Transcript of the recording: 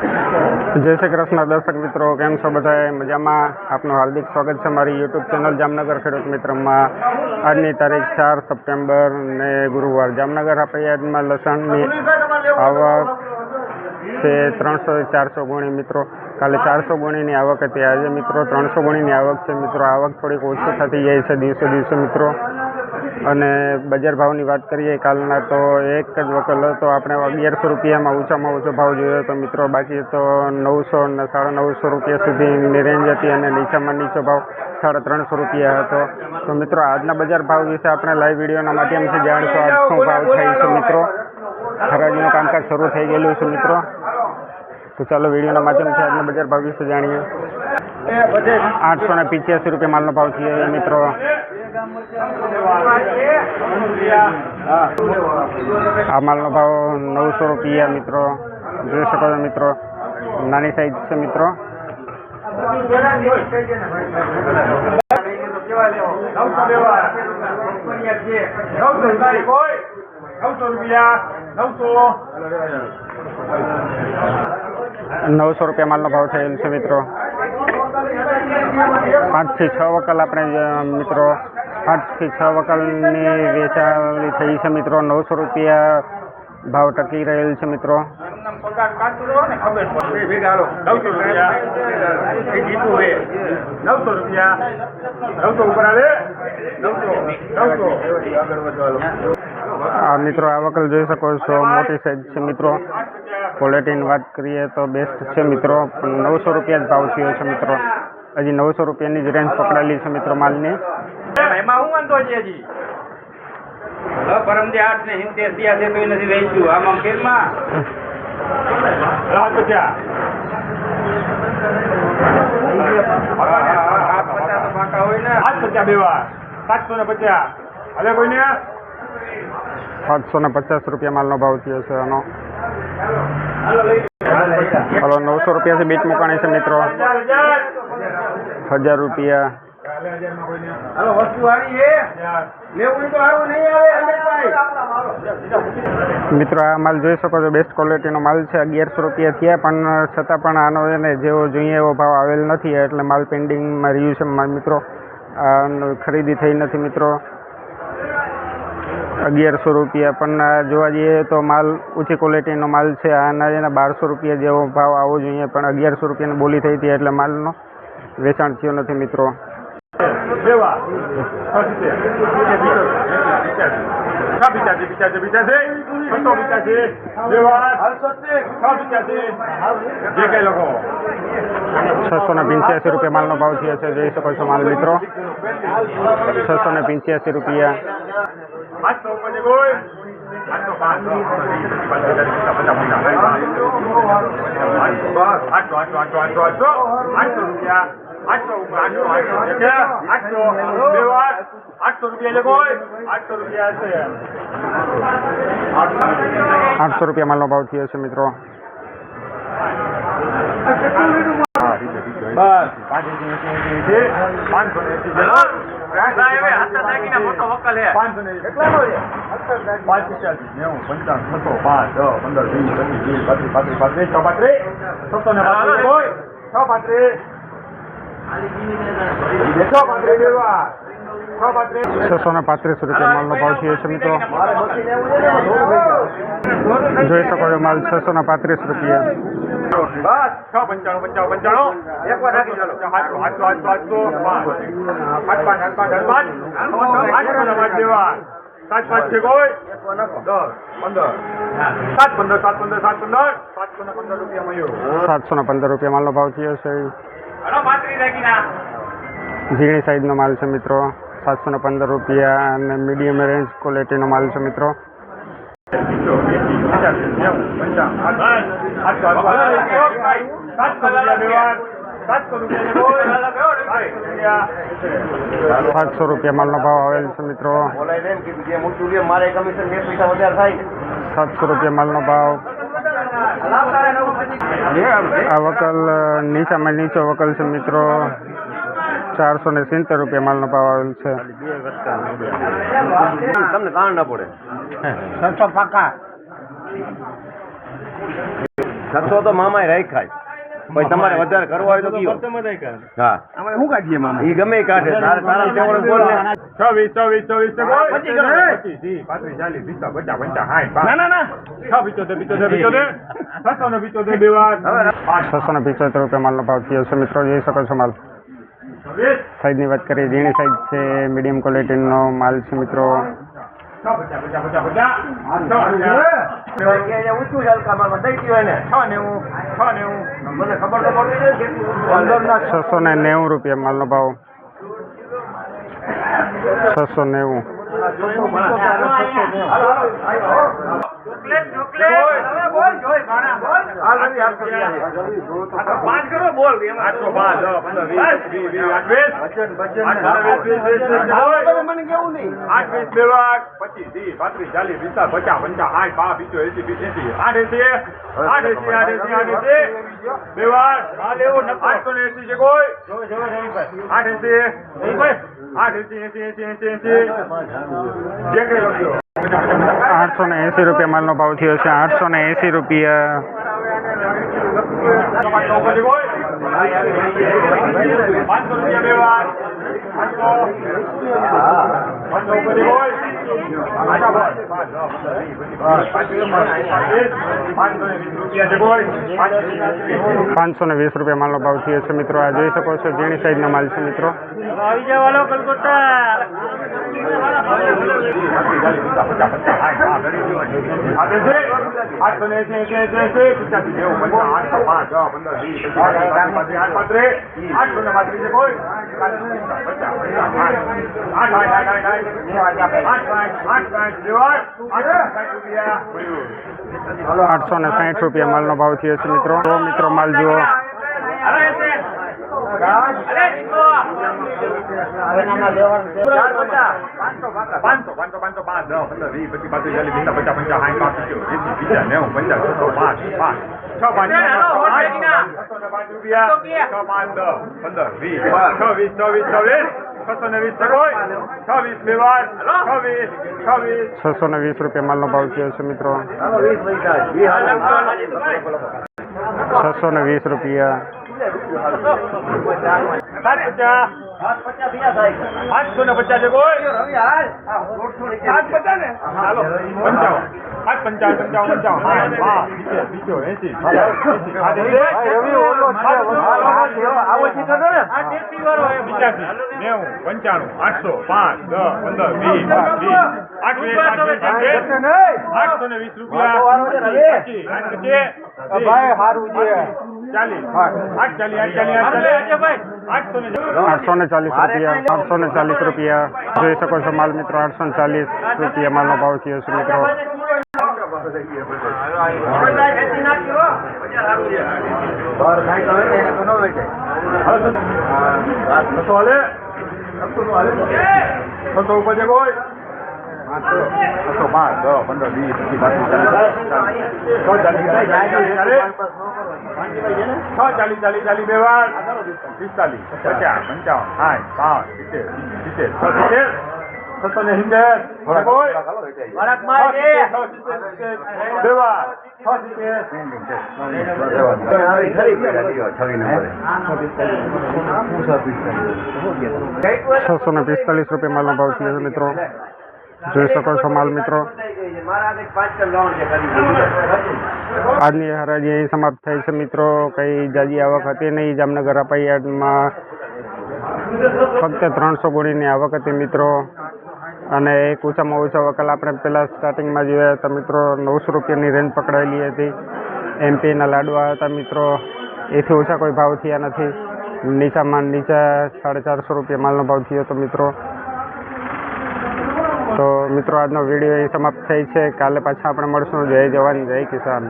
જય શ્રી કૃષ્ણ દર્શક મિત્રો, કેમ છો બધા? મજામાં? આપનું હાર્દિક સ્વાગત છે મારી યુટ્યુબ ચેનલ જામનગર ખેડૂત મિત્રમાં. આજની તારીખ 4 સપ્ટેમ્બર ને ગુરુવાર. જામનગર હાપૈયામાં લસણની આવક છે 300-400 ગુણી મિત્રો. કાલે 400 ગુણીની આવક હતી, આજે મિત્રો 300 ગુણીની આવક છે મિત્રો. આવક થોડીક ઓછી થતી જાય છે દિવસે દિવસે મિત્રો. અને બજાર ભાવની વાત કરીએ કાલના, તો એક જ વકલ હતો, આપણે 1100 રૂપિયામાં ઊંચામાં ઊંચો ભાવ જોયો હતો મિત્રો. બાકી તો 900 અને 950 રૂપિયા સુધીની રેન્જ હતી અને નીચામાં નીચો ભાવ 350 રૂપિયા હતો. તો મિત્રો આજના બજાર ભાવ વિશે આપણે લાઈવ વિડીયોના માધ્યમથી જાણીશું. આજ શું ભાવ થાય છે મિત્રો. હરાજીનું કામકાજ શરૂ થઈ ગયેલું છે મિત્રો. તો ચાલો વિડીયોના માધ્યમથી આજના બજાર ભાવ વિશે જાણીએ. 885 રૂપિયા માલનો ભાવ છે મિત્રો. આ માલનો ભાવ 900 રૂપિયા મિત્રો. જોઈ શકો છો મિત્રો, નાની સાઈઝ છે મિત્રો. ₹900 માલનો ભાવ થયેલ છે મિત્રો. 5 થી 6 વકલ આપણે મિત્રો 5 થી 6 વકલની વેચાણી થઈ છે મિત્રો. 900 રૂપિયા ભાવ ટકી રહેલ છે મિત્રો. મિત્રો આ વકલ જોઈ શકો છો, મોટી સાઈઝ છે મિત્રો. ક્વોલિટીની વાત કરીએ તો બેસ્ટ છે મિત્રો. પણ 900 રૂપિયા જ ભાવ થયો છે મિત્રો. હજી 900 રૂપિયાની જ રેન્જ પકડાયેલી છે મિત્રો માલની. એમાં હું વાંધો છે હજી પરમદી 8 ને 70 છે તો નથી વેચ્યું આમાં કેમાં 50 તો પાકા હોય ને 850 બે વાર 750 અલે કોઈને 750 રૂપિયા માલનો ભાવ થયો છે આનો. હાલો 900 રૂપિયાથી બીટ મુકાણી છે મિત્રો. 1000 રૂપિયા મિત્રો. આ માલ જોઈ શકો છો, બેસ્ટ ક્વોલિટીનો માલ છે. 1100 રૂપિયા થયા, પણ છતાં પણ આનો એને જેવો જોઈએ એવો ભાવ આવેલ નથી, એટલે માલ પેન્ડિંગમાં રહ્યું છે મિત્રો. ખરીદી થઈ નથી મિત્રો. 1100 રૂપિયા, પણ જોવા જઈએ તો માલ ઊંચી ક્વોલિટીનો માલ છે. આના એના 1200 રૂપિયા જેવો ભાવ આવવો જોઈએ, પણ 1100 રૂપિયાની બોલી થઈ હતી એટલે માલનો વેચાણ થયો નથી મિત્રો. ₹685 માલનો ભાવ થયો છે. જોઈ શકો છો માલ મિત્રો. 685 રૂપિયા. ₹800 માલનો ભાવ થયો છે મિત્રો. ₹635 માલનો ભાવ થયો છે મિત્રો. જોઈ શકો છો માલ 635 રૂપિયા. ₹715 માલનો ભાવ થયો છે. ઝીણી સાઈઝનો માલ છે મિત્રો. 715 રૂપિયા અને મીડિયમ રેન્જ ક્વોલિટીનો માલ છે મિત્રો. ₹700 માલનો ભાવ આવેલ છે મિત્રો. ₹700 માલનો ભાવ. આ વકલ નીચામાં નીચો વકલ છે મિત્રો. ₹470 માલનો ભાવ આવેલ છે. તમને કાણ ના પડે 700 પાકા. 600 તો મામાએ રાખ્યા છે. પછી તમારે વધારે કરવો હોય તો કયો. હા આમાં શું કાઢીએ મામા ઈ ગમે ઈ કાઢે. તારા તેવડે બોલ ને. 26 25 ના 675 બે વાર 675 રૂપિયા માલનો ભાવ થયો છે મિત્રો. જોઈ શકો છો માલ. સાઈઝની વાત કરીએ, ઝીણી સાઈઝ છે, મીડિયમ ક્વોલિટીનો માલ છે મિત્રો. ઊંચું છે હલકામાં દઈ ગયો એને. 690 મને ખબર તો પડતી નથી કેટલું 690 રૂપિયા માલનો ભાવ. 690. ₹880 રૂપિયા માલનો ભાવ થયો છે. 880 રૂપિયા. 520 રૂપિયા માલનો ભાવ થયો છે મિત્રો. આ જોઈ શકો છો ઝીણી સાઈઝનો માલ છે મિત્રો. આવી જવાનો કલકત્તા ₹860 માલનો ભાવ થયો છે મિત્રો. તો મિત્રો માલ જુઓ. ₹620 માલનો ભાવ થયો છે મિત્રો. 620 રૂપિયા. 850 છે કોઈ 850 ને હાલો 55 ₹840 રૂપિયા. જોઈ શકો છો માલ મિત્રો. 840 રૂપિયા માલનો ભાવ થયો છે મિત્રો. ચાલી બે વાર 45 50 55 ₹645 રૂપિયા માલનો ભાવ થયો છે મિત્રો. જોઈ શકો છો માલ મિત્રો. આજની હરાજી અહીં સમાપ્ત થઈ છે મિત્રો. કઈ જાજી આવક હતી નહીં. જામનગર અપાઈ યાર્ડમાં ફક્ત 300 ગોળીની આવક હતી મિત્રો. અને એક ઓછામાં ઓછા વકલ આપણે પહેલાં સ્ટાર્ટિંગમાં જોયા હતા મિત્રો. 900 રૂપિયાની રેન્જ પકડાયેલી હતી. એમપીના લાડવા હતા મિત્રો. એથી ઓછા કોઈ ભાવ થયા નથી. નીચામાં નીચા 450 રૂપિયા માલનો ભાવ થયો હતો મિત્રો. તો મિત્રો આજનો વિડીયો અહીં સમાપ્ત થઈ છે. કાલે પાછા આપણે મળશું. જય જવાન જય કિસાન.